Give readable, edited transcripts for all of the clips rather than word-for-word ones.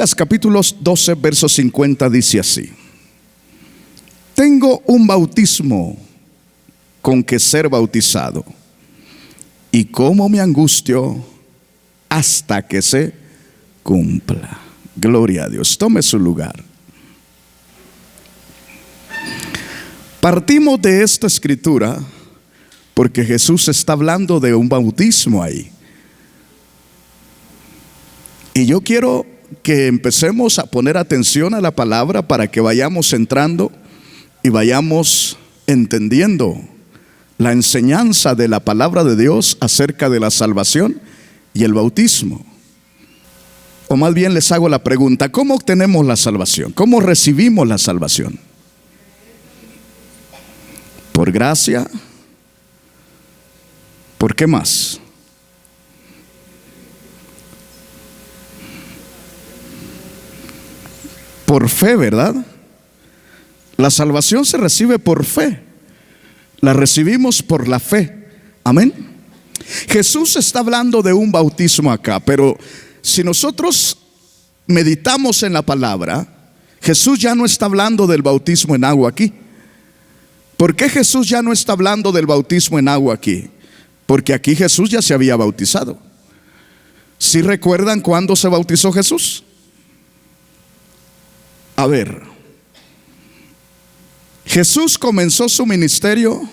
Lucas capítulo 12, verso 50 dice así: tengo un bautismo con que ser bautizado, y cómo me angustio hasta que se cumpla. Gloria a Dios. Tome su lugar. Partimos de esta escritura porque Jesús está hablando de un bautismo ahí. Y yo quiero que empecemos a poner atención a la palabra para que vayamos entrando y vayamos entendiendo la enseñanza de la palabra de Dios acerca de la salvación y el bautismo. O más bien les hago la pregunta: ¿cómo obtenemos la salvación? ¿Cómo recibimos la salvación? ¿Por gracia? ¿Por qué más? Por fe, ¿verdad? La salvación se recibe por fe. La recibimos por la fe. Amén. Jesús está hablando de un bautismo acá, pero si nosotros meditamos en la palabra, Jesús ya no está hablando del bautismo en agua aquí. ¿Por qué Jesús ya no está hablando del bautismo en agua aquí? Porque aquí Jesús ya se había bautizado. ¿Sí recuerdan cuándo se bautizó Jesús? A ver, Jesús comenzó su ministerio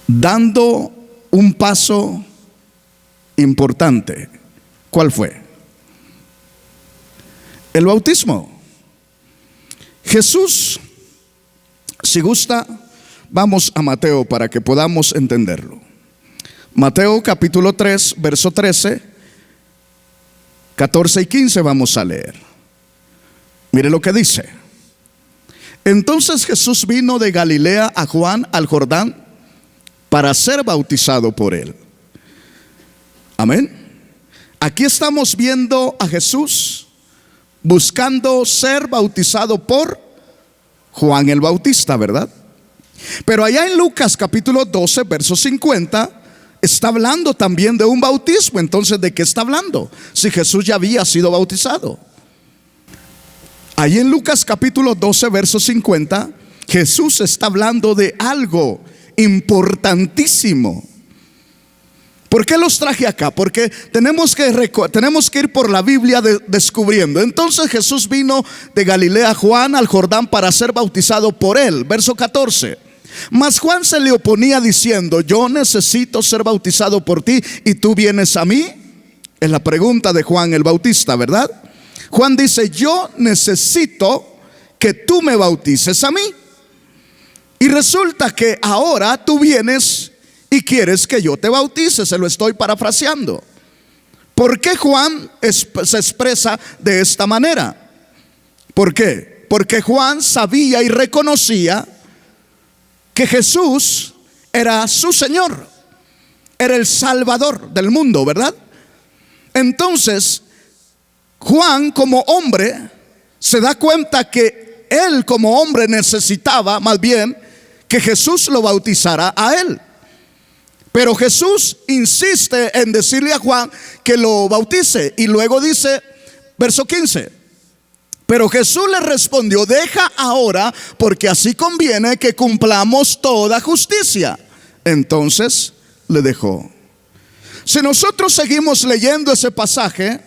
dando un paso importante. ¿Cuál fue? El bautismo. Jesús, si gusta, vamos a Mateo para que podamos entenderlo. Mateo capítulo 3, verso 13, 14 y 15 vamos a leer. Mire lo que dice: entonces Jesús vino de Galilea a Juan al Jordán para ser bautizado por él. Amén. Aquí estamos viendo a Jesús buscando ser bautizado por Juan el Bautista, ¿verdad? Pero allá en Lucas capítulo 12, verso 50, está hablando también de un bautismo. Entonces, ¿de qué está hablando? Si Jesús ya había sido bautizado. Ahí en Lucas capítulo 12, verso 50, Jesús está hablando de algo importantísimo. ¿Por qué los traje acá? Porque tenemos que ir por la Biblia descubriendo. Entonces Jesús vino de Galilea a Juan al Jordán para ser bautizado por él. Verso 14. Mas Juan se le oponía diciendo: yo necesito ser bautizado por ti y tú vienes a mí. Es la pregunta de Juan el Bautista, ¿verdad? Juan dice: yo necesito que tú me bautices a mí. Y resulta que ahora tú vienes y quieres que yo te bautice. Se lo estoy parafraseando. ¿Por qué Juan se expresa de esta manera? ¿Por qué? Porque Juan sabía y reconocía que Jesús era su Señor, era el Salvador del mundo, ¿verdad? Entonces Juan, como hombre, se da cuenta que él como hombre necesitaba más bien que Jesús lo bautizara a él. Pero Jesús insiste en decirle a Juan que lo bautice. Y luego dice, verso 15: pero Jesús le respondió: deja ahora, porque así conviene que cumplamos toda justicia. Entonces le dejó. Si nosotros seguimos leyendo ese pasaje,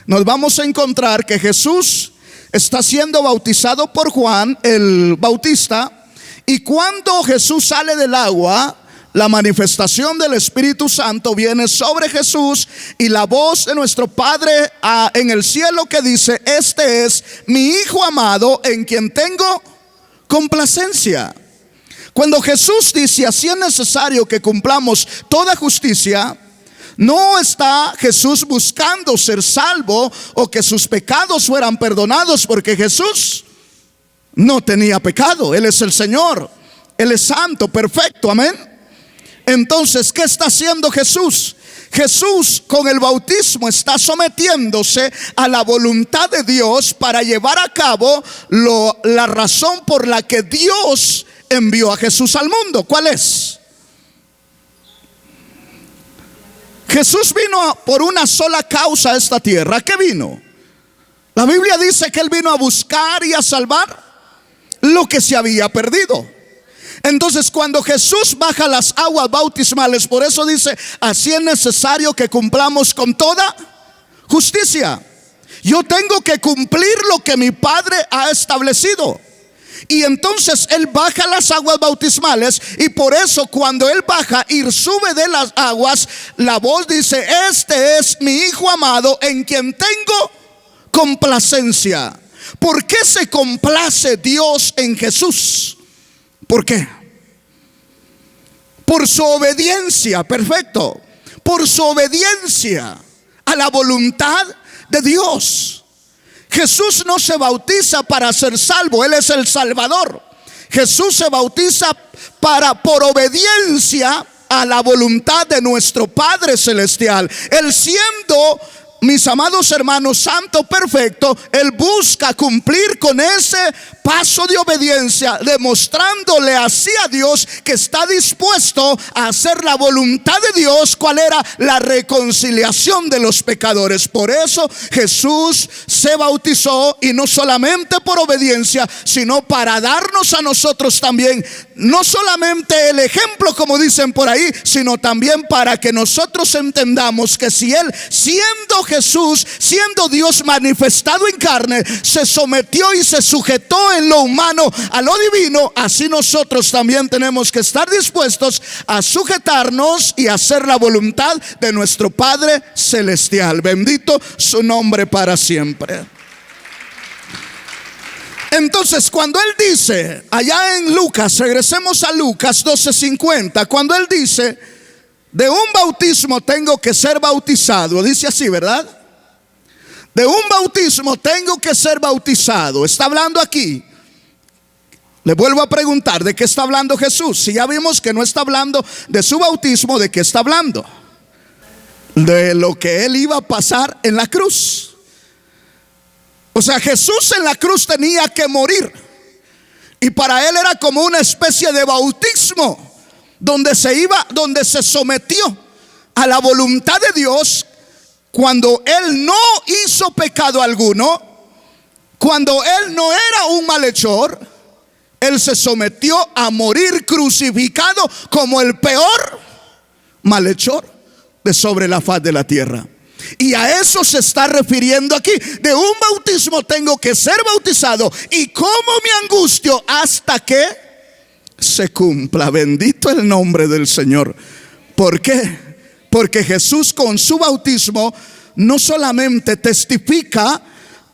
nos vamos a encontrar que Jesús está siendo bautizado por Juan el Bautista. Y cuando Jesús sale del agua, la manifestación del Espíritu Santo viene sobre Jesús, y la voz de nuestro Padre en el cielo que dice: este es mi Hijo amado, en quien tengo complacencia. Cuando Jesús dice: así es necesario que cumplamos toda justicia, no está Jesús buscando ser salvo o que sus pecados fueran perdonados, porque Jesús no tenía pecado. Él es el Señor, Él es santo, perfecto, amén. Entonces, ¿qué está haciendo Jesús? Jesús con el bautismo está sometiéndose a la voluntad de Dios para llevar a cabo la razón por la que Dios envió a Jesús al mundo. ¿Cuál es? Jesús vino por una sola causa a esta tierra. ¿A qué vino? La Biblia dice que Él vino a buscar y a salvar lo que se había perdido. Entonces, cuando Jesús baja las aguas bautismales, por eso dice, así es necesario que cumplamos con toda justicia. Yo tengo que cumplir lo que mi Padre ha establecido. Y entonces Él baja las aguas bautismales, y por eso cuando Él baja y sube de las aguas, la voz dice, este es mi Hijo amado en quien tengo complacencia. ¿Por qué se complace Dios en Jesús? ¿Por qué? Por su obediencia, perfecto. Por su obediencia a la voluntad de Dios. Jesús no se bautiza para ser salvo, Él es el Salvador. Jesús se bautiza por obediencia a la voluntad de nuestro Padre Celestial. Él, siendo, mis amados hermanos, santo perfecto, Él busca cumplir con ese paso de obediencia, demostrándole así a Dios que está dispuesto a hacer la voluntad de Dios. ¿Cuál era? La reconciliación de los pecadores. Por eso Jesús se bautizó, y no solamente por obediencia, sino para darnos a nosotros también, no solamente el ejemplo como dicen por ahí, sino también para que nosotros entendamos que si Él, siendo Jesús, siendo Dios manifestado en carne, se sometió y se sujetó en lo humano a lo divino, así nosotros también tenemos que estar dispuestos a sujetarnos y hacer la voluntad de nuestro Padre Celestial. Bendito su nombre para siempre. Entonces, cuando Él dice, allá en Lucas, regresemos a Lucas 12:50, cuando Él dice, de un bautismo tengo que ser bautizado, dice así, ¿verdad? De un bautismo tengo que ser bautizado. Está hablando aquí. Le vuelvo a preguntar, ¿de qué está hablando Jesús? Si ya vimos que no está hablando de su bautismo, ¿de qué está hablando? De lo que Él iba a pasar en la cruz. O sea, Jesús en la cruz tenía que morir, y para Él era como una especie de bautismo, donde se sometió a la voluntad de Dios. Cuando Él no hizo pecado alguno, cuando Él no era un malhechor, Él se sometió a morir crucificado como el peor malhechor de sobre la faz de la tierra. Y a eso se está refiriendo aquí. De un bautismo tengo que ser bautizado, y cómo me angustio hasta que se cumpla. Bendito el nombre del Señor. ¿Por qué? Porque Jesús con su bautismo no solamente testifica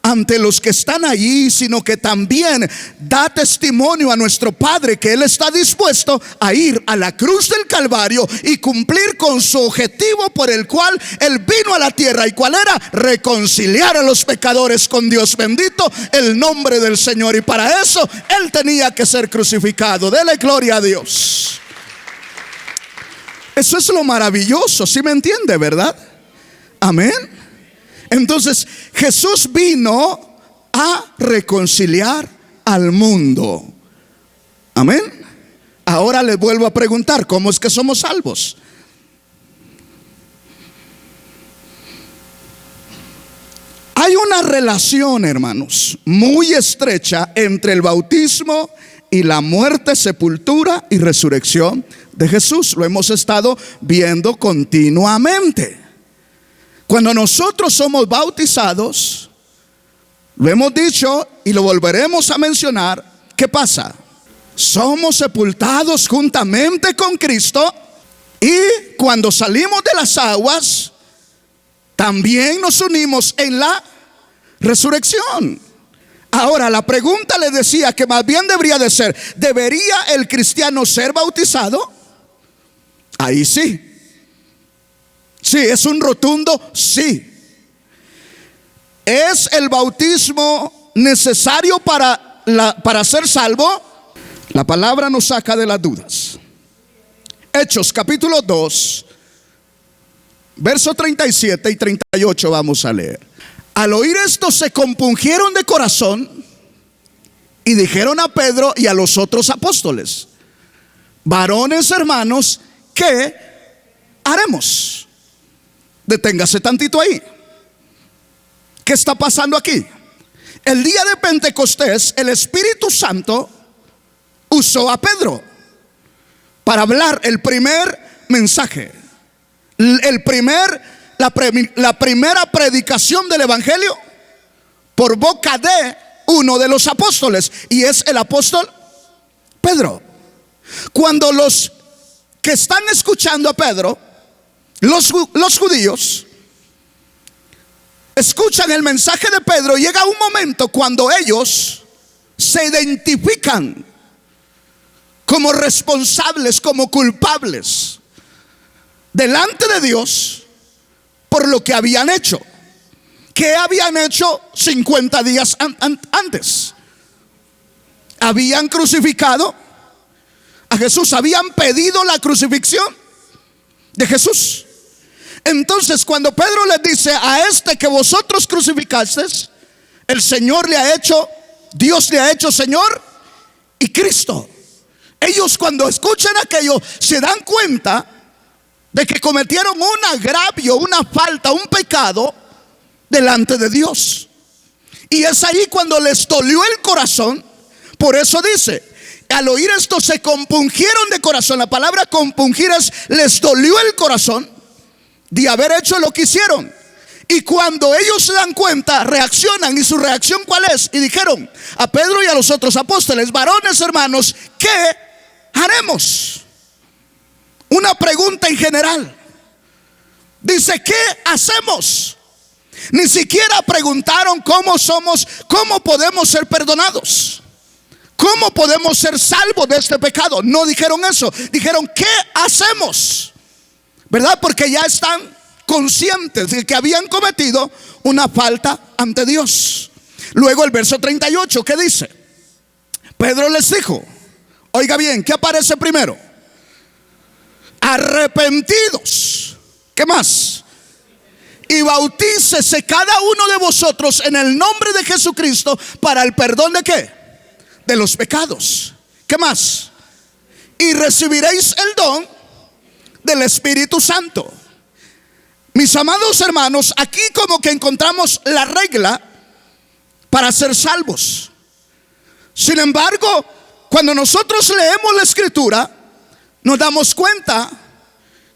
ante los que están allí, sino que también da testimonio a nuestro Padre que Él está dispuesto a ir a la cruz del Calvario y cumplir con su objetivo por el cual Él vino a la tierra. ¿Y cuál era? Reconciliar a los pecadores con Dios. Bendito el nombre del Señor. Y para eso Él tenía que ser crucificado. Dele gloria a Dios. Eso es lo maravilloso, ¿sí me entiende, verdad? Amén. Entonces Jesús vino a reconciliar al mundo. Amén. Ahora les vuelvo a preguntar, ¿cómo es que somos salvos? Hay una relación, hermanos, muy estrecha entre el bautismo y la muerte, sepultura y resurrección de Jesús. Lo hemos estado viendo continuamente. Cuando nosotros somos bautizados, lo hemos dicho y lo volveremos a mencionar, ¿qué pasa? Somos sepultados juntamente con Cristo, y cuando salimos de las aguas, también nos unimos en la resurrección. Ahora, la pregunta le decía que más bien debería de ser, ¿debería el cristiano ser bautizado? Ahí sí. Sí, es un rotundo sí. ¿Es el bautismo necesario para ser salvo? La palabra nos saca de las dudas. Hechos capítulo 2, verso 37 y 38 vamos a leer. Al oír esto se compungieron de corazón y dijeron a Pedro y a los otros apóstoles: varones hermanos, ¿qué haremos? Deténgase tantito ahí. ¿Qué está pasando aquí? El día de Pentecostés, el Espíritu Santo usó a Pedro para hablar el primer mensaje, la primera predicación del Evangelio por boca de uno de los apóstoles, y es el apóstol Pedro. Cuando los que están escuchando a Pedro, los judíos, escuchan el mensaje de Pedro, llega un momento cuando ellos se identifican como responsables, como culpables delante de Dios por lo que habían hecho. ¿Qué habían hecho 50 días antes? Habían crucificado a Jesús, habían pedido la crucifixión de Jesús. Entonces, cuando Pedro les dice: a este que vosotros crucificasteis, el Señor le ha hecho, Dios le ha hecho Señor y Cristo. Ellos, cuando escuchan aquello, se dan cuenta de que cometieron un agravio, una falta, un pecado delante de Dios. Y es ahí cuando les dolió el corazón. Por eso dice: al oír esto se compungieron de corazón. La palabra compungir es: les dolió el corazón de haber hecho lo que hicieron. Y cuando ellos se dan cuenta, reaccionan. ¿Y su reacción cuál es? Y dijeron a Pedro y a los otros apóstoles: varones, hermanos, ¿qué haremos? Una pregunta en general. Dice: ¿qué hacemos? Ni siquiera preguntaron cómo somos, cómo podemos ser perdonados, cómo podemos ser salvos de este pecado. No dijeron eso. Dijeron: ¿qué hacemos? ¿Verdad? Porque ya están conscientes de que habían cometido una falta ante Dios. Luego el verso 38, ¿qué dice? Pedro les dijo, oiga bien, ¿qué aparece primero? Arrepentidos. ¿Qué más? Y bautícese cada uno de vosotros en el nombre de Jesucristo para el perdón ¿de qué? De los pecados. ¿Qué más? Y recibiréis el don del Espíritu Santo. Mis amados hermanos, aquí como que encontramos la regla para ser salvos. Sin embargo, cuando nosotros leemos la Escritura, nos damos cuenta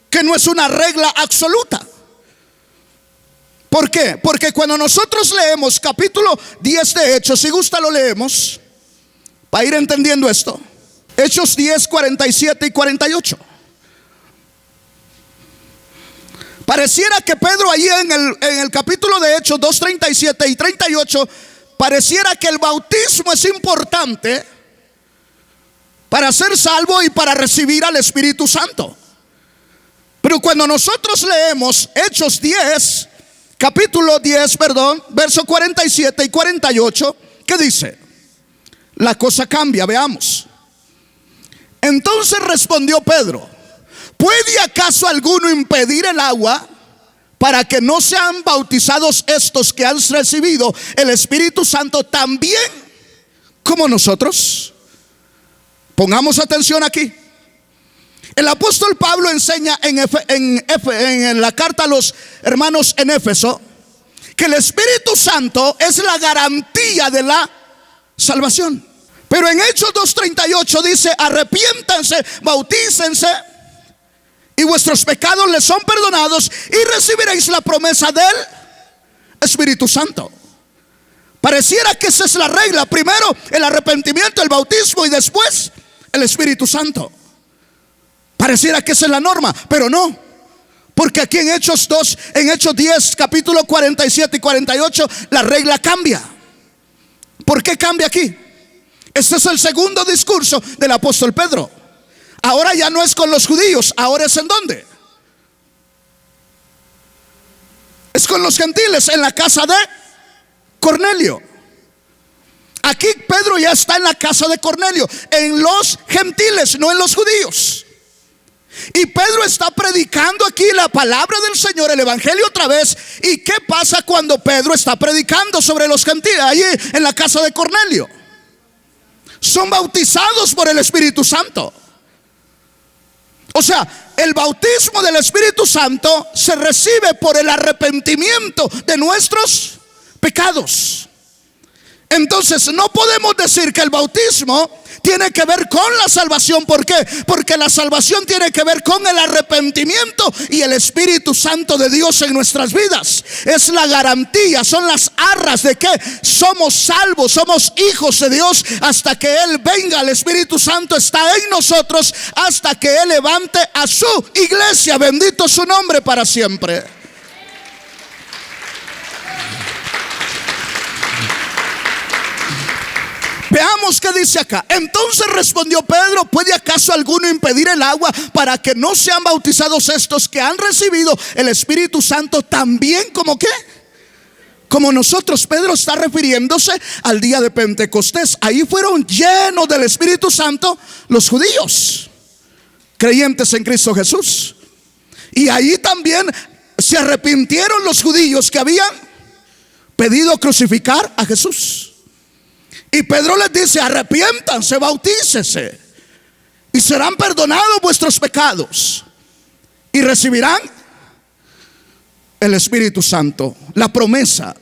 que no es una regla absoluta. ¿Por qué? Porque cuando nosotros leemos capítulo 10 de Hechos, si gusta lo leemos para ir entendiendo esto. Hechos 10, 47 y 48. Pareciera que Pedro allí en el capítulo de Hechos 2, 37 y 38, pareciera que el bautismo es importante para ser salvo y para recibir al Espíritu Santo. Pero cuando nosotros leemos Hechos 10, capítulo 10, verso 47 y 48, ¿qué dice? La cosa cambia, veamos. Entonces respondió Pedro: ¿puede acaso alguno impedir el agua para que no sean bautizados estos que han recibido el Espíritu Santo también como nosotros? Pongamos atención aquí. El apóstol Pablo enseña en la carta a los hermanos en Éfeso que el Espíritu Santo es la garantía de la salvación. Pero en Hechos 2:38 dice: arrepiéntanse, bautícense y vuestros pecados les son perdonados y recibiréis la promesa del Espíritu Santo. Pareciera que esa es la regla: primero el arrepentimiento, el bautismo y después el Espíritu Santo. Pareciera que esa es la norma, pero no. Porque aquí en Hechos 2, en Hechos 10, capítulo 47 y 48, la regla cambia. ¿Por qué cambia aquí? Este es el segundo discurso del apóstol Pedro. Ahora ya no es con los judíos, ahora es ¿en dónde? Es con los gentiles, en la casa de Cornelio. Aquí Pedro ya está en la casa de Cornelio, en los gentiles, no en los judíos. Y Pedro está predicando aquí la palabra del Señor, el evangelio otra vez. ¿Y qué pasa cuando Pedro está predicando sobre los gentiles allí en la casa de Cornelio? Son bautizados por el Espíritu Santo. O sea, el bautismo del Espíritu Santo se recibe por el arrepentimiento de nuestros pecados. Entonces no podemos decir que el bautismo tiene que ver con la salvación. ¿Por qué? Porque la salvación tiene que ver con el arrepentimiento y el Espíritu Santo de Dios en nuestras vidas. Es la garantía, son las arras de que somos salvos, somos hijos de Dios hasta que Él venga. El Espíritu Santo está en nosotros hasta que Él levante a su iglesia. Bendito su nombre para siempre. Veamos qué dice acá. Entonces respondió Pedro: ¿puede acaso alguno impedir el agua para que no sean bautizados estos que han recibido el Espíritu Santo también como qué? Como nosotros. Pedro está refiriéndose al día de Pentecostés. Ahí fueron llenos del Espíritu Santo los judíos, creyentes en Cristo Jesús. Y ahí también se arrepintieron los judíos que habían pedido crucificar a Jesús. Y Pedro les dice: arrepiéntanse, bautícese y serán perdonados vuestros pecados y recibirán el Espíritu Santo, la promesa.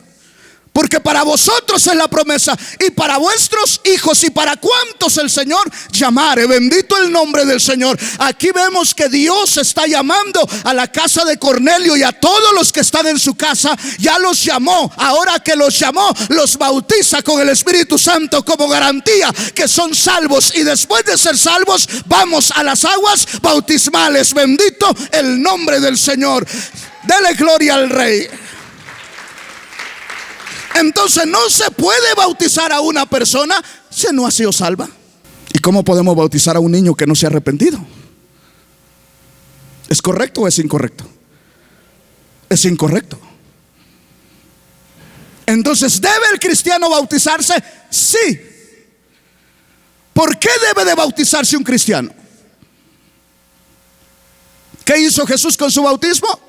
Porque para vosotros es la promesa, y para vuestros hijos, y para cuantos el Señor llamare. Bendito el nombre del Señor. Aquí vemos que Dios está llamando a la casa de Cornelio y a todos los que están en su casa. Ya los llamó. Ahora que los llamó, los bautiza con el Espíritu Santo como garantía que son salvos. Y después de ser salvos, vamos a las aguas bautismales. Bendito el nombre del Señor. Dele gloria al Rey. Entonces no se puede bautizar a una persona si no ha sido salva. ¿Y cómo podemos bautizar a un niño que no se ha arrepentido? ¿Es correcto o es incorrecto? Es incorrecto. Entonces, ¿debe el cristiano bautizarse? Sí. ¿Por qué debe de bautizarse un cristiano? ¿Qué hizo Jesús con su bautismo?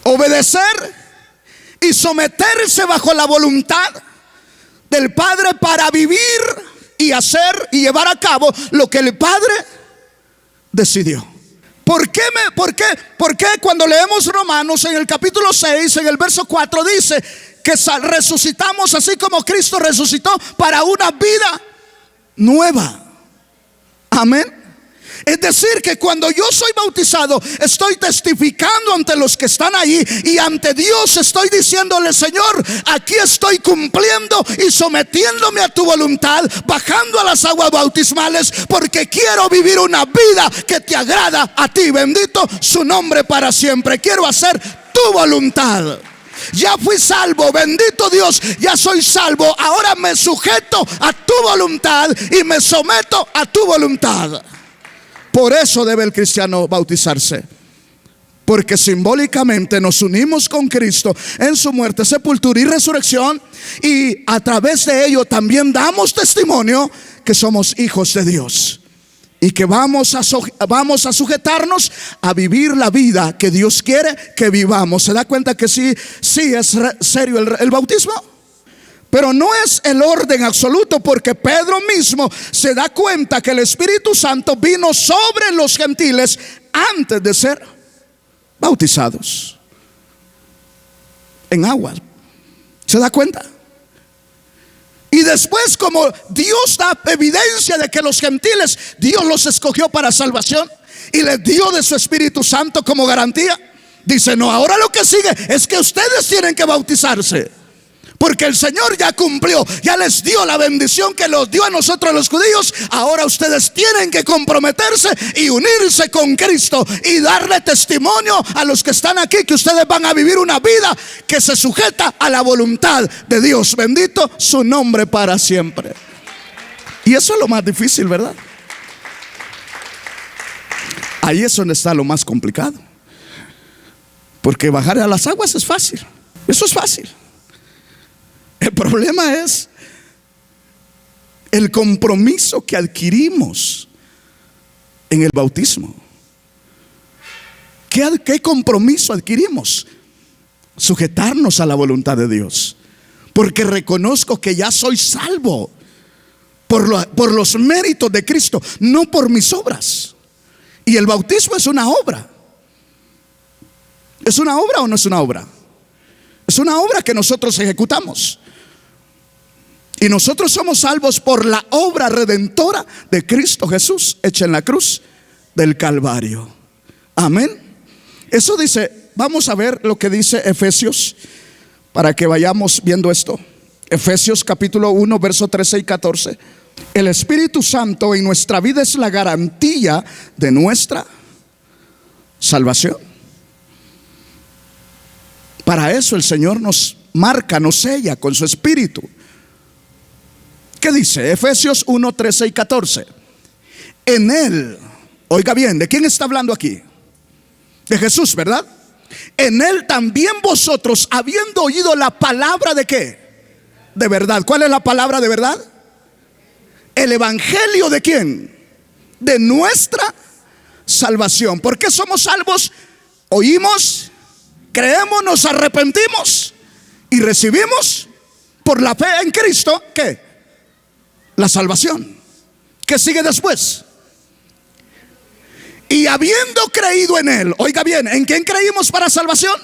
Obedecer y someterse bajo la voluntad del Padre para vivir y hacer y llevar a cabo lo que el Padre decidió. ¿Por qué cuando leemos Romanos en el capítulo 6, en el verso 4 dice que resucitamos así como Cristo resucitó para una vida nueva? Amén. Es decir, que cuando yo soy bautizado, estoy testificando ante los que están ahí y ante Dios estoy diciéndole: Señor, aquí estoy cumpliendo y sometiéndome a tu voluntad, bajando a las aguas bautismales, porque quiero vivir una vida que te agrada a ti. Bendito su nombre para siempre. Quiero hacer tu voluntad. Ya fui salvo, bendito Dios, ya soy salvo. Ahora me sujeto a tu voluntad y me someto a tu voluntad. Por eso debe el cristiano bautizarse, porque simbólicamente nos unimos con Cristo en su muerte, sepultura y resurrección, y a través de ello también damos testimonio que somos hijos de Dios y que vamos a sujetarnos a vivir la vida que Dios quiere que vivamos. ¿Se da cuenta que sí es serio el bautismo? Pero no es el orden absoluto, porque Pedro mismo se da cuenta que el Espíritu Santo vino sobre los gentiles antes de ser bautizados en agua. ¿Se da cuenta? Y después, como Dios da evidencia de que los gentiles, Dios los escogió para salvación y les dio de su Espíritu Santo como garantía, dice: no, ahora lo que sigue es que ustedes tienen que bautizarse. Porque el Señor ya cumplió, ya les dio la bendición que nos dio a nosotros los judíos. Ahora ustedes tienen que comprometerse y unirse con Cristo y darle testimonio a los que están aquí que ustedes van a vivir una vida que se sujeta a la voluntad de Dios. Bendito su nombre para siempre. Y eso es lo más difícil, ¿verdad? Ahí es donde está lo más complicado. Porque bajar a las aguas es fácil. Eso es fácil. El problema es el compromiso que adquirimos en el bautismo. ¿Qué compromiso adquirimos? Sujetarnos a la voluntad de Dios. Porque reconozco que ya soy salvo. por los méritos de Cristo, no por mis obras. Y el bautismo es una obra. ¿Es una obra o no es una obra? Es una obra que nosotros ejecutamos. Y nosotros somos salvos por la obra redentora de Cristo Jesús, hecha en la cruz del Calvario. Amén. Eso dice, vamos a ver lo que dice Efesios, para que vayamos viendo esto. Efesios capítulo 1, verso 13 y 14. El Espíritu Santo en nuestra vida es la garantía de nuestra salvación. Para eso el Señor nos marca, nos sella con su Espíritu. ¿Qué dice? Efesios 1, 13 y 14. En Él, oiga bien, ¿de quién está hablando aquí? De Jesús, ¿verdad? En Él también vosotros, habiendo oído la palabra de ¿qué? De verdad. ¿Cuál es la palabra de verdad? El evangelio ¿de quién? De nuestra salvación. ¿Por qué somos salvos? Oímos, creemos, nos arrepentimos y recibimos por la fe en Cristo ¿qué? La salvación. ¿Qué sigue después? Y habiendo creído en Él, oiga bien, ¿en quién creímos para salvación?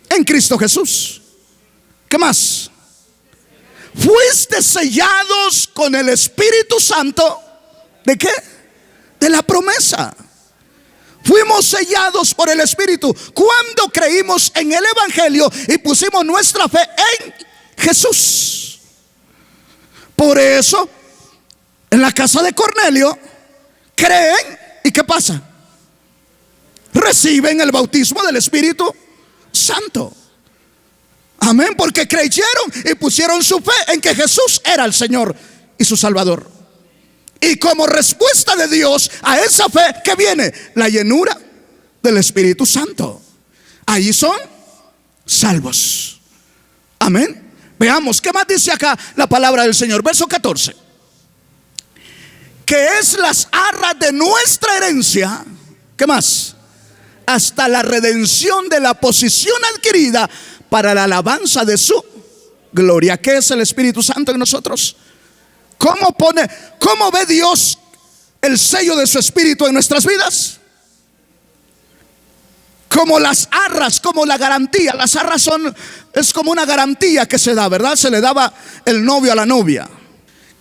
En Cristo Jesús. ¿Qué más? Fuiste sellados con el Espíritu Santo. ¿De qué? De la promesa. Fuimos sellados por el Espíritu cuando creímos en el Evangelio y pusimos nuestra fe en Jesús. Por eso, en la casa de Cornelio, creen. ¿Y qué pasa? Reciben el bautismo del Espíritu Santo. Amén, porque creyeron y pusieron su fe en que Jesús era el Señor y su Salvador. Y como respuesta de Dios a esa fe, ¿qué viene? La llenura del Espíritu Santo. Ahí son salvos. Amén. Veamos, ¿qué más dice acá la palabra del Señor? Verso 14. Que es las arras de nuestra herencia. ¿Qué más? Hasta la redención de la posición adquirida para la alabanza de su gloria. ¿Qué es el Espíritu Santo en nosotros? ¿Cómo ve Dios el sello de su Espíritu en nuestras vidas? Como las arras, como la garantía. Las arras es como una garantía que se da, ¿verdad? Se le daba el novio a la novia.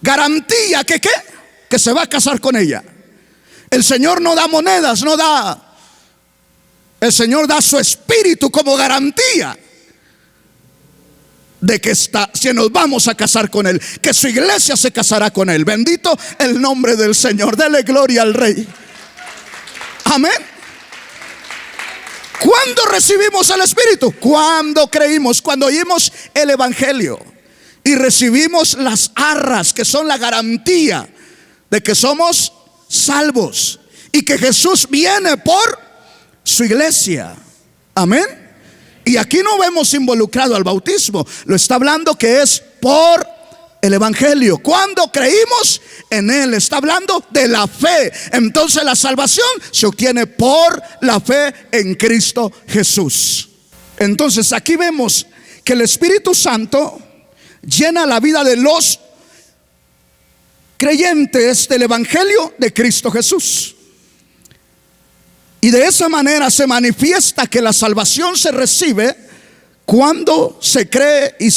Garantía que ¿qué? Que se va a casar con ella. El Señor no da monedas, no da. El Señor da su Espíritu como garantía de que si nos vamos a casar con Él, que su iglesia se casará con Él. Bendito el nombre del Señor. Dele gloria al Rey. Amén. ¿Cuándo recibimos el Espíritu? Cuando creímos, cuando oímos el Evangelio y recibimos las arras, que son la garantía de que somos salvos y que Jesús viene por su iglesia. Amén. Y aquí no vemos involucrado al bautismo. Lo está hablando que es por el Evangelio. Cuando creímos en Él, está hablando de la fe. Entonces la salvación se obtiene por la fe en Cristo Jesús. Entonces aquí vemos que el Espíritu Santo llena la vida de los creyentes del Evangelio de Cristo Jesús. Y de esa manera se manifiesta que la salvación se recibe cuando se cree y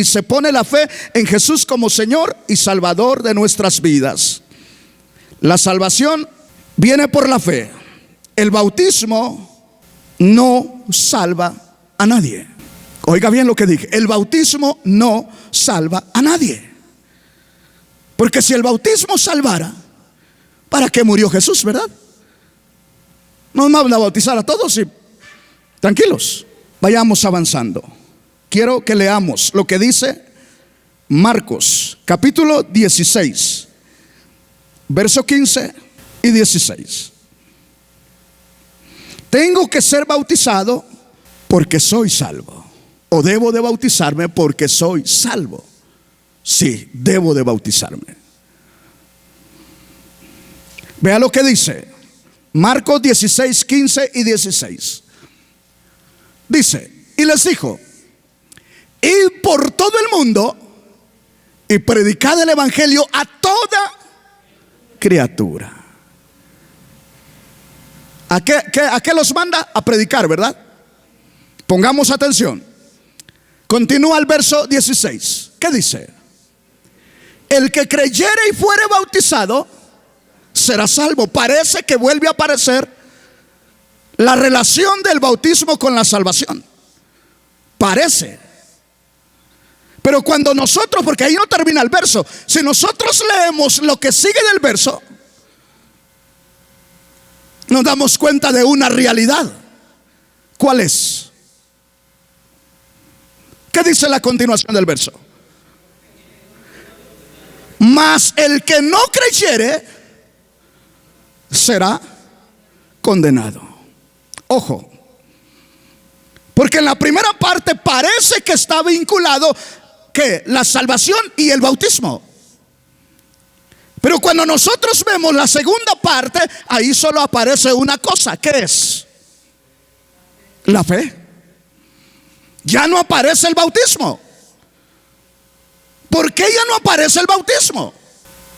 se pone la fe en Jesús como Señor y Salvador de nuestras vidas. La salvación viene por la fe. El bautismo no salva a nadie. Oiga bien lo que dije. El bautismo no salva a nadie. Porque si el bautismo salvara, ¿para qué murió Jesús, verdad? No vamos a bautizar a todos y tranquilos, vayamos avanzando. Quiero que leamos lo que dice Marcos capítulo 16, verso 15 y 16. Tengo que ser bautizado porque soy salvo. O debo de bautizarme porque soy salvo. Sí, debo de bautizarme. Vea lo que dice Marcos 16, 15 y 16. Dice, y les dijo: id por todo el mundo y predicad el evangelio a todo toda criatura. ¿A qué los manda? A predicar, ¿verdad? Pongamos atención. Continúa el verso 16. ¿Qué dice? El que creyere y fuere bautizado será salvo. Parece que vuelve a aparecer la relación del bautismo con la salvación. Parece. Pero cuando nosotros, porque ahí no termina el verso, si nosotros leemos lo que sigue del verso, nos damos cuenta de una realidad. ¿Cuál es? ¿Qué dice la continuación del verso? Mas el que no creyere será condenado. Ojo, porque en la primera parte parece que está vinculado que la salvación y el bautismo. Pero cuando nosotros vemos la segunda parte, ahí solo aparece una cosa. ¿Qué es? La fe. Ya no aparece el bautismo. ¿Por qué ya no aparece el bautismo?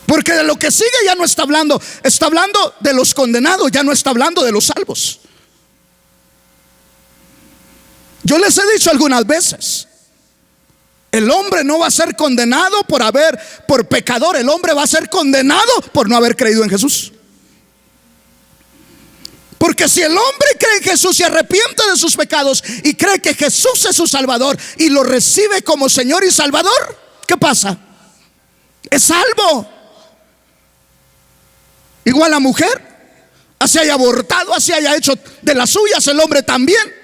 Porque de lo que sigue ya no está hablando. Está hablando de los condenados, ya no está hablando de los salvos. Yo les he dicho algunas veces, el hombre no va a ser condenado por pecador. El hombre va a ser condenado por no haber creído en Jesús. Porque si el hombre cree en Jesús y arrepiente de sus pecados y cree que Jesús es su Salvador y lo recibe como Señor y Salvador, ¿qué pasa? Es salvo. Igual la mujer, así haya abortado, así haya hecho de las suyas, el hombre también.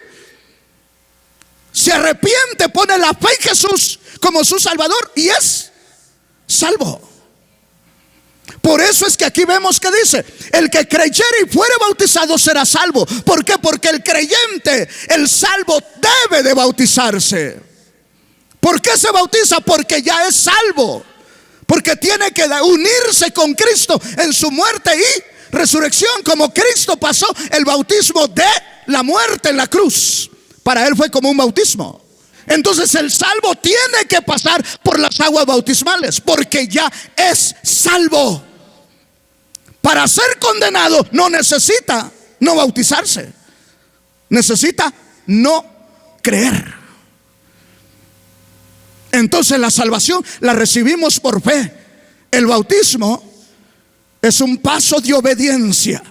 Se arrepiente, pone la fe en Jesús como su Salvador y es salvo. Por eso es que aquí vemos que dice: el que creyere y fuere bautizado será salvo. ¿Por qué? Porque el creyente, el salvo, debe de bautizarse. ¿Por qué se bautiza? Porque ya es salvo. Porque tiene que unirse con Cristo en su muerte y resurrección. Como Cristo pasó el bautismo de la muerte en la cruz, para él fue como un bautismo. Entonces el salvo tiene que pasar por las aguas bautismales, porque ya es salvo. Para ser condenado no necesita no bautizarse, necesita no creer. Entonces la salvación la recibimos por fe. El bautismo es un paso de obediencia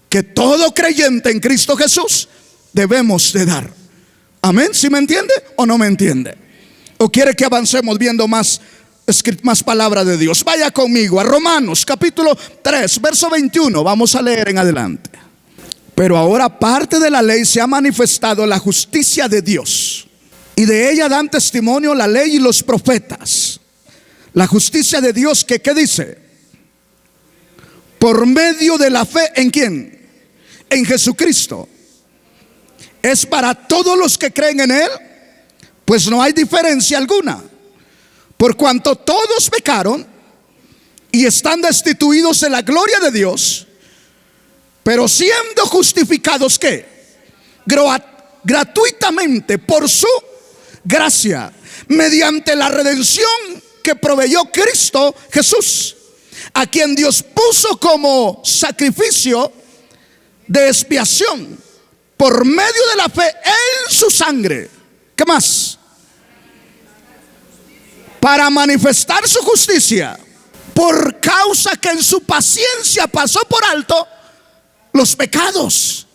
que todo creyente en Cristo Jesús debemos de dar. Amén. ¿Sí me entiende o no me entiende? ¿O quiere que avancemos viendo más palabra de Dios? Vaya conmigo a Romanos capítulo 3 verso 21. Vamos a leer en adelante. Pero ahora, aparte de la ley, se ha manifestado la justicia de Dios, y de ella dan testimonio la ley y los profetas. La justicia de Dios que, ¿qué dice? Por medio de la fe, ¿en quién? En Jesucristo. Es para todos los que creen en Él, pues no hay diferencia alguna. Por cuanto todos pecaron y están destituidos de la gloria de Dios, pero siendo justificados, ¿qué? Gratuitamente por su gracia, mediante la redención que proveyó Cristo Jesús, a quien Dios puso como sacrificio de expiación por medio de la fe en su sangre. ¿Qué más? Para manifestar su justicia, por causa que en su paciencia pasó por alto los pecados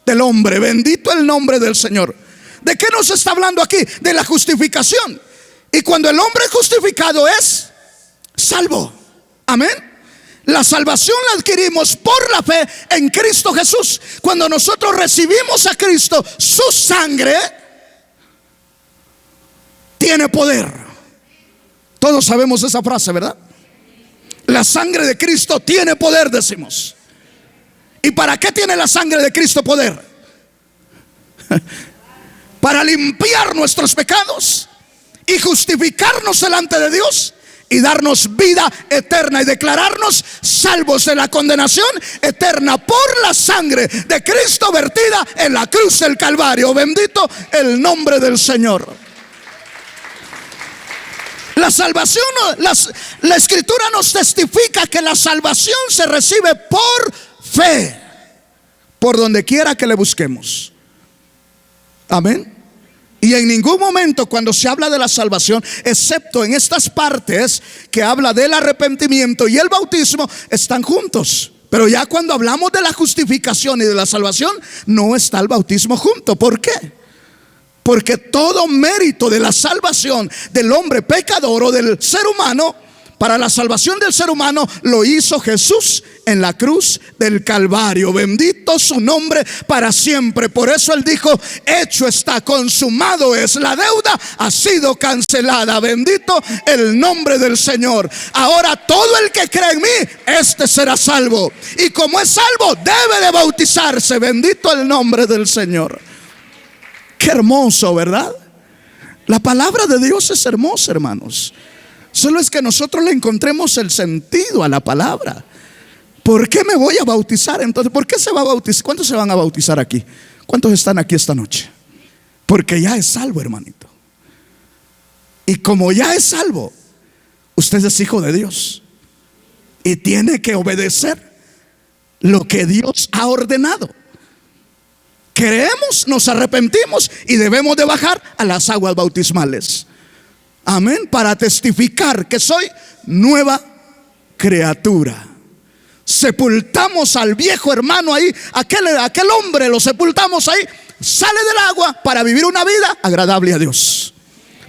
del hombre. Bendito el nombre del Señor. ¿De qué nos está hablando aquí? De la justificación. Y cuando el hombre es justificado es salvo. Amén. La salvación la adquirimos por la fe en Cristo Jesús. Cuando nosotros recibimos a Cristo, su sangre tiene poder. Todos sabemos esa frase, ¿verdad? La sangre de Cristo tiene poder, decimos. ¿Y para qué tiene la sangre de Cristo poder? Para limpiar nuestros pecados y justificarnos delante de Dios y darnos vida eterna y declararnos salvos de la condenación eterna por la sangre de Cristo vertida en la cruz del Calvario. Bendito el nombre del Señor. La La salvación, la escritura nos testifica que la salvación se recibe por fe, por donde quiera que le busquemos. Amén. Y en ningún momento cuando se habla de la salvación, excepto en estas partes que habla del arrepentimiento y el bautismo, están juntos. Pero ya cuando hablamos de la justificación y de la salvación, no está el bautismo junto. ¿Por qué? Porque todo mérito de la salvación del hombre pecador o del ser humano, para la salvación del ser humano, lo hizo Jesús en la cruz del Calvario. Bendito su nombre para siempre. Por eso Él dijo: hecho está, consumado es, la deuda ha sido cancelada. Bendito el nombre del Señor. Ahora todo el que cree en mí, este será salvo. Y como es salvo, debe de bautizarse. Bendito el nombre del Señor. Qué hermoso, ¿verdad? La palabra de Dios es hermosa, hermanos. Solo es que nosotros le encontremos el sentido a la palabra. ¿Por qué me voy a bautizar entonces? ¿Por qué se va a bautizar? ¿Cuántos se van a bautizar aquí? ¿Cuántos están aquí esta noche? Porque ya es salvo, hermanito. Y como ya es salvo, usted es hijo de Dios y tiene que obedecer lo que Dios ha ordenado. Creemos, nos arrepentimos y debemos de bajar a las aguas bautismales. Amén, para testificar que soy nueva criatura. Sepultamos al viejo hermano ahí, aquel hombre lo sepultamos ahí, sale del agua para vivir una vida agradable a Dios.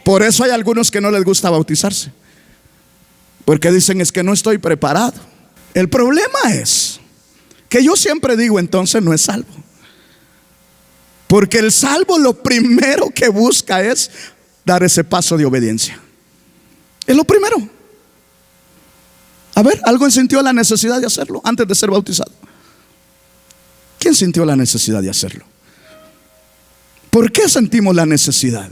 Por eso hay algunos que no les gusta bautizarse, porque dicen: es que no estoy preparado. El problema es que yo siempre digo, entonces no es salvo. Porque el salvo lo primero que busca es dar ese paso de obediencia. Es lo primero. A ver, ¿alguien sintió la necesidad de hacerlo antes de ser bautizado? ¿Quién sintió la necesidad de hacerlo? ¿Por qué sentimos la necesidad?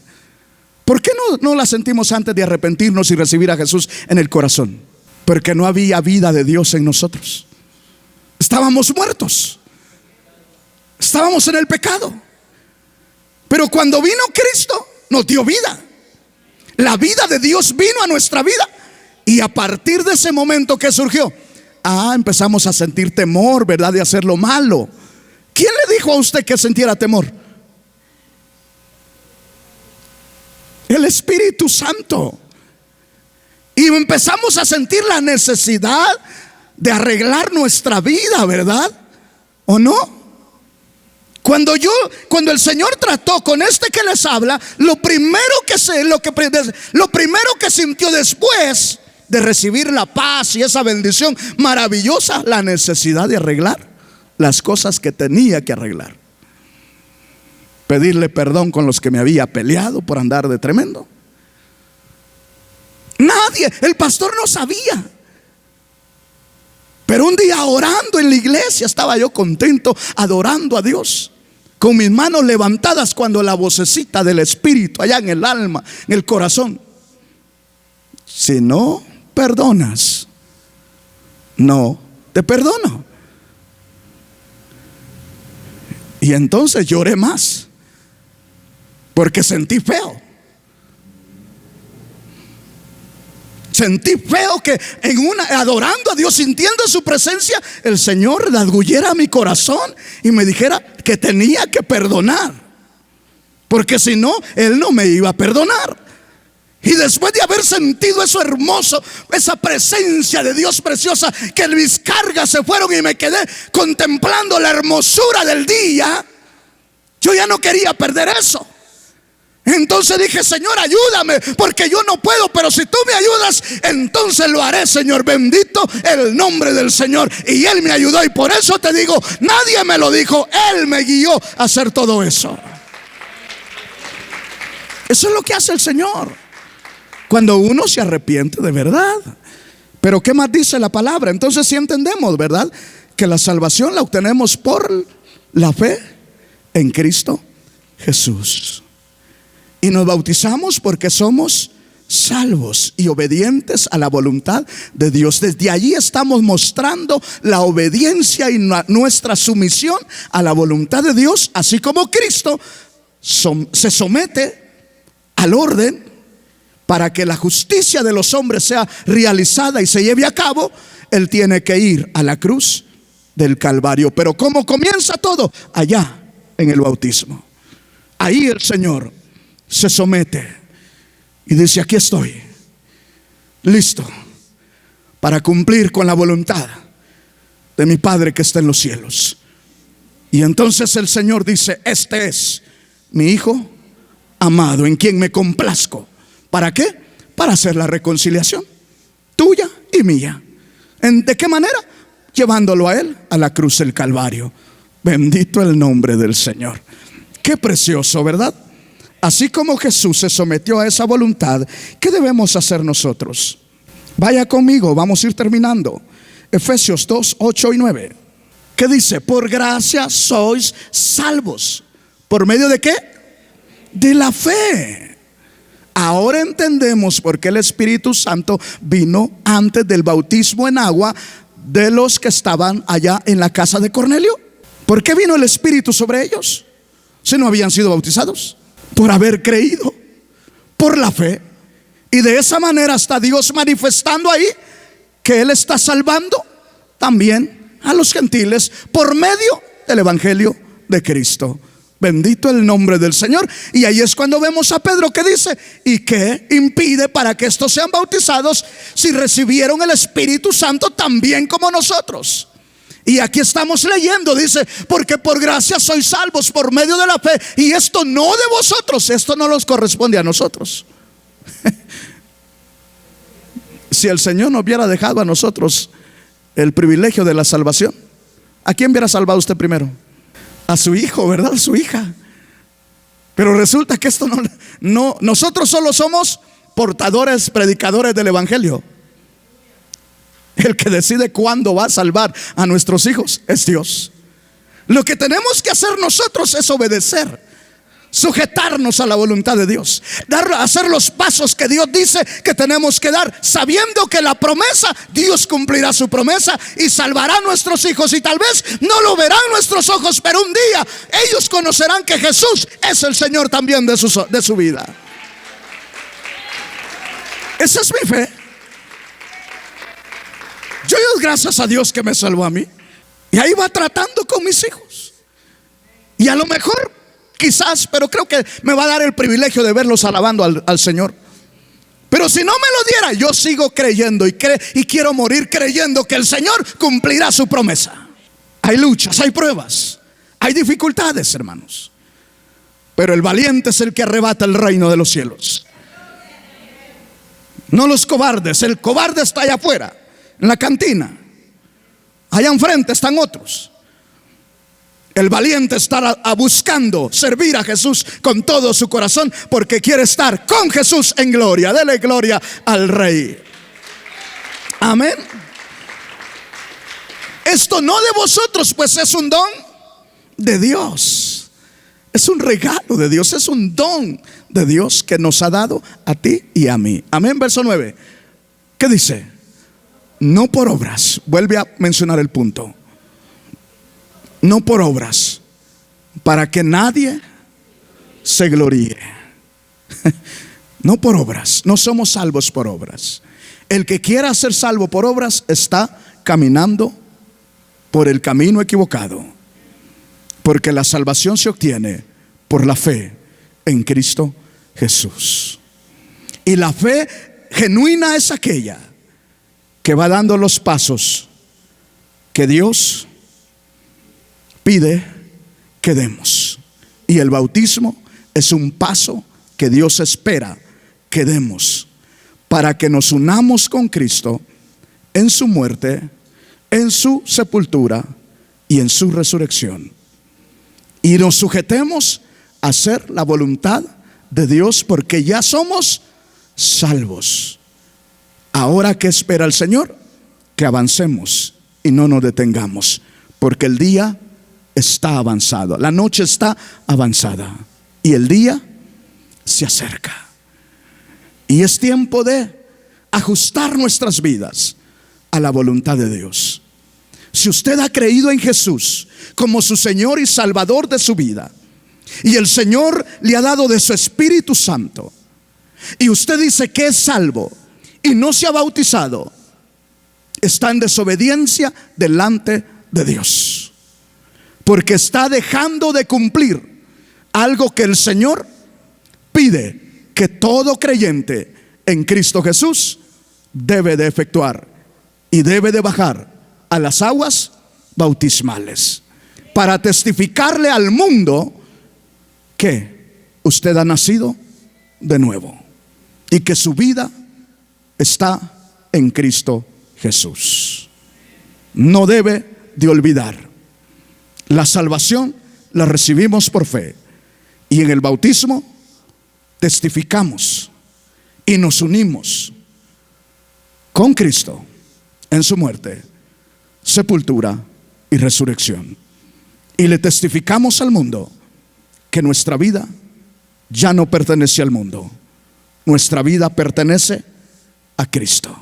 ¿Por qué no la sentimos antes de arrepentirnos y recibir a Jesús en el corazón? Porque no había vida de Dios en nosotros. Estábamos muertos. Estábamos en el pecado. Pero cuando vino Cristo, nos dio vida. La vida de Dios vino a nuestra vida. Y a partir de ese momento que surgió, empezamos a sentir temor, ¿verdad? De hacer lo malo. ¿Quién le dijo a usted que sintiera temor? El Espíritu Santo. Y empezamos a sentir la necesidad de arreglar nuestra vida, ¿verdad? ¿O no? Cuando el Señor trató con este que les habla, lo primero que sintió después de recibir la paz y esa bendición maravillosa, la necesidad de arreglar las cosas que tenía que arreglar. Pedirle perdón con los que me había peleado por andar de tremendo. Nadie, el pastor no sabía. Pero un día orando en la iglesia, estaba yo contento, adorando a Dios, con mis manos levantadas, cuando la vocecita del Espíritu allá en el alma, en el corazón: si no perdonas, no te perdono. Y entonces lloré más, porque sentí feo. Sentí feo que adorando a Dios, sintiendo su presencia, el Señor rasguñera mi corazón y me dijera que tenía que perdonar, porque si no, Él no me iba a perdonar. Y después de haber sentido eso hermoso, esa presencia de Dios preciosa, que mis cargas se fueron y me quedé contemplando la hermosura del día, yo ya no quería perder eso. Entonces dije: Señor, ayúdame, porque yo no puedo, pero si tú me ayudas, entonces lo haré, Señor. Bendito el nombre del Señor. Y Él me ayudó, y por eso te digo, nadie me lo dijo, Él me guió a hacer todo eso. Eso es lo que hace el Señor cuando uno se arrepiente de verdad. Pero ¿qué más dice la palabra? Entonces sí entendemos, ¿verdad?, que la salvación la obtenemos por la fe en Cristo Jesús. Y nos bautizamos porque somos salvos y obedientes a la voluntad de Dios. Desde allí estamos mostrando la obediencia y nuestra sumisión a la voluntad de Dios, así como Cristo se somete al orden para que la justicia de los hombres sea realizada y se lleve a cabo, Él tiene que ir a la cruz del Calvario. Pero ¿cómo comienza todo? Allá en el bautismo. Ahí el Señor se somete y dice: aquí estoy, listo para cumplir con la voluntad de mi Padre que está en los cielos. Y entonces el Señor dice: este es mi Hijo amado, en quien me complazco. ¿Para qué? Para hacer la reconciliación tuya y mía. ¿De qué manera? Llevándolo a Él a la cruz del Calvario. Bendito el nombre del Señor. Qué precioso, ¿verdad? Así como Jesús se sometió a esa voluntad, ¿qué debemos hacer nosotros? Vaya conmigo, vamos a ir terminando. Efesios 2, 8 y 9. ¿Qué dice? Por gracia sois salvos. ¿Por medio de qué? De la fe. Ahora entendemos por qué el Espíritu Santo vino antes del bautismo en agua de los que estaban allá en la casa de Cornelio. ¿Por qué vino el Espíritu sobre ellos si no habían sido bautizados? Por haber creído, por la fe. Y de esa manera está Dios manifestando ahí que Él está salvando también a los gentiles por medio del Evangelio de Cristo. Bendito el nombre del Señor. Y ahí es cuando vemos a Pedro que dice: ¿y qué impide para que estos sean bautizados si recibieron el Espíritu Santo también como nosotros? Y aquí estamos leyendo, dice: porque por gracia sois salvos por medio de la fe, y esto no de vosotros, esto no nos corresponde a nosotros. Si el Señor nos hubiera dejado a nosotros el privilegio de la salvación, ¿a quién hubiera salvado usted primero? A su hijo, ¿verdad? A su hija. Pero resulta que esto no, nosotros solo somos portadores, predicadores del Evangelio. El que decide cuándo va a salvar a nuestros hijos es Dios. Lo que tenemos que hacer nosotros es obedecer, sujetarnos a la voluntad de Dios, hacer los pasos que Dios dice que tenemos que dar, sabiendo que la promesa, Dios cumplirá su promesa y salvará a nuestros hijos. Y tal vez no lo verán nuestros ojos, pero un día ellos conocerán que Jesús es el Señor también de su vida. Esa es mi fe. Yo doy gracias a Dios que me salvó a mí. Y ahí va tratando con mis hijos. Y a lo mejor, quizás, pero creo que me va a dar el privilegio de verlos alabando al Señor. Pero si no me lo diera, yo sigo creyendo y quiero morir creyendo que el Señor cumplirá su promesa. Hay luchas, hay pruebas, hay dificultades, hermanos. Pero el valiente es el que arrebata el reino de los cielos. No los cobardes. El cobarde está allá afuera, en la cantina. Allá enfrente están otros. El valiente está buscando servir a Jesús con todo su corazón, porque quiere estar con Jesús en gloria. Dele gloria al Rey. Amén. Esto no de vosotros, pues es un don de Dios. Es un regalo de Dios, es un don de Dios que nos ha dado a ti y a mí. Amén. Verso 9. ¿Qué dice? No por obras. Vuelve a mencionar el punto. No por obras, para que nadie se gloríe. No por obras. No somos salvos por obras. El que quiera ser salvo por obras está caminando por el camino equivocado, porque la salvación se obtiene por la fe en Cristo Jesús. Y la fe genuina es aquella que va dando los pasos que Dios pide que demos. Y el bautismo es un paso que Dios espera que demos para que nos unamos con Cristo en su muerte, en su sepultura y en su resurrección. Y nos sujetemos a hacer la voluntad de Dios, porque ya somos salvos. Ahora, ¿qué espera el Señor? Que avancemos y no nos detengamos, porque el día está avanzado, la noche está avanzada y el día se acerca. Y es tiempo de ajustar nuestras vidas a la voluntad de Dios. Si usted ha creído en Jesús como su Señor y Salvador de su vida, y el Señor le ha dado de su Espíritu Santo, y usted dice que es salvo y no se ha bautizado, está en desobediencia delante de Dios, porque está dejando de cumplir algo que el Señor pide que todo creyente en Cristo Jesús debe de efectuar, y debe de bajar a las aguas bautismales para testificarle al mundo que usted ha nacido de nuevo y que su vida está en Cristo Jesús. No debe de olvidar, la salvación la recibimos por fe, y en el bautismo testificamos y nos unimos con Cristo en su muerte, sepultura y resurrección, y le testificamos al mundo que nuestra vida ya no pertenece al mundo, nuestra vida pertenece a Cristo.